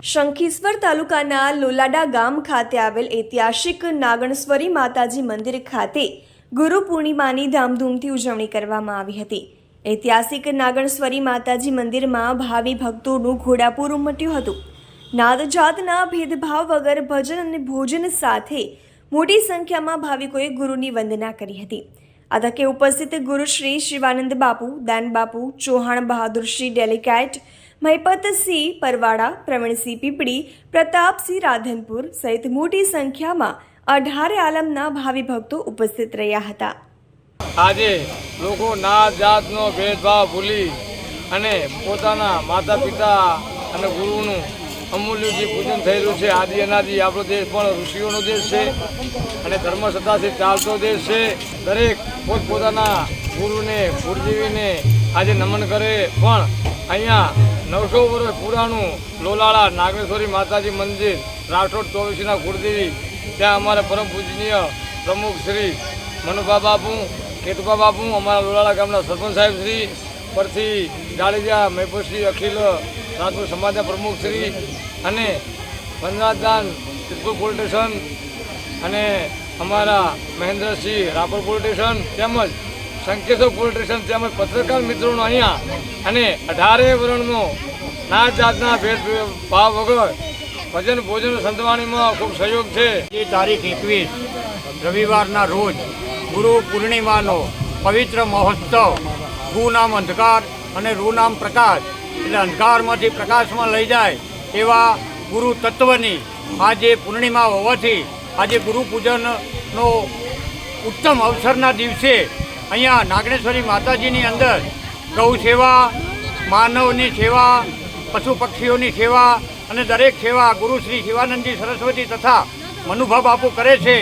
શંખેશ્વર તાલુકાના લોલાડા ગામ ખાતે આવેલ ઐતિહાસિક નાગણેશ્વરી માતાજી મંદિર ખાતે ગુરુ પૂર્ણિમાની ધામધૂમથી ઉજવણી કરવામાં આવી હતી। ઐતિહાસિક નાગણેશ્વરી માતાજી મંદિરમાં ભાવિ ભક્તોનું ઘોડાપૂર ઉમટ્યું હતું। નાત જાતના ભેદભાવ વગર ભજન અને ભોજન સાથે મોટી સંખ્યામાં ભાવિકોએ ગુરુની વંદના કરી હતી। આ તકે ઉપસ્થિત ગુરુ શ્રી શિવાનંદ બાપુ, દાન બાપુ, ચૌહાણ બહાદુરસિંહ ડેલિકેટ, મહિપતસિંહ પરવાડા, પ્રવીણસિંહ પીપળી, પ્રતાપસિંહ રાધનપુર સહિત મોટી સંખ્યામાં 18 આલમના ભાવિ ભક્તો ઉપસ્થિત રહ્યા હતા। આજે લોકો નાત જાતનો ભેદભાવ ભૂલી અને પોતાના માતા પિતા અને ગુરુનું અમૂલ્ય જે પૂજન થઈ રહ્યું છે। આદિ અનાદિ આપણો દેશ પણ ઋષિઓનો દેશ છે અને ધર્મસત્તાથી ચાલતો દેશ છે। દરેક પોતપોતાના ગુરુને ગુરુદેવીને આજે નમન કરે। પણ અહીંયા 900 વર્ષ પુરાણું લોલાડા નાગેશ્વરી માતાજી મંદિર રાઠોડ ચોવીસીના કુળદેવી, ત્યાં અમારા પરમ પૂજનીય પ્રમુખ શ્રી મનુભા બાપુ, કેતુભા બાપુ, અમારા લોલાડા ગામના સરપંચ સાહેબ શ્રી પરથી જાડેજા, મહિપતસિંહ, અખિલ રાજપૂત સમાજના પ્રમુખ શ્રી અને વનરાજદાન સિદ્ધપુર પોલીસ સ્ટેશન અને અમારા મહેન્દ્રસિંહ રાપર પોલીસ સ્ટેશન તેમજ શંખેશ્વર પોલીસ સ્ટેશન તેમજ પત્રકાર મિત્રોનો અહીંયા અને 18 વર્ણનો નાત જાતના ભેદભાવ વગર ભજન ભોજન સંતવાણીમાં ખૂબ સહયોગ છે। જે તારીખ 21 રવિવારના રોજ ગુરુ પૂર્ણિમાનો પવિત્ર મહોત્સવ, ગુ નામ અંધકાર અને રૂ નામ પ્રકાશ, એટલે અંધકારમાંથી પ્રકાશમાં લઈ જાય એવા ગુરુ તત્વની આજે પૂર્ણિમા હોવાથી આજે ગુરુ પૂજનનો ઉત્તમ અવસરના દિવસે અહીંયા નાગણેશ્વરી માતાજીની અંદર ગૌ સેવા, માનવની સેવા, પશુ પક્ષીઓની સેવા અને દરેક સેવા ગુરુ શ્રી શિવાનંદજી સરસ્વતી તથા મનુભા બાપુ કરે છે।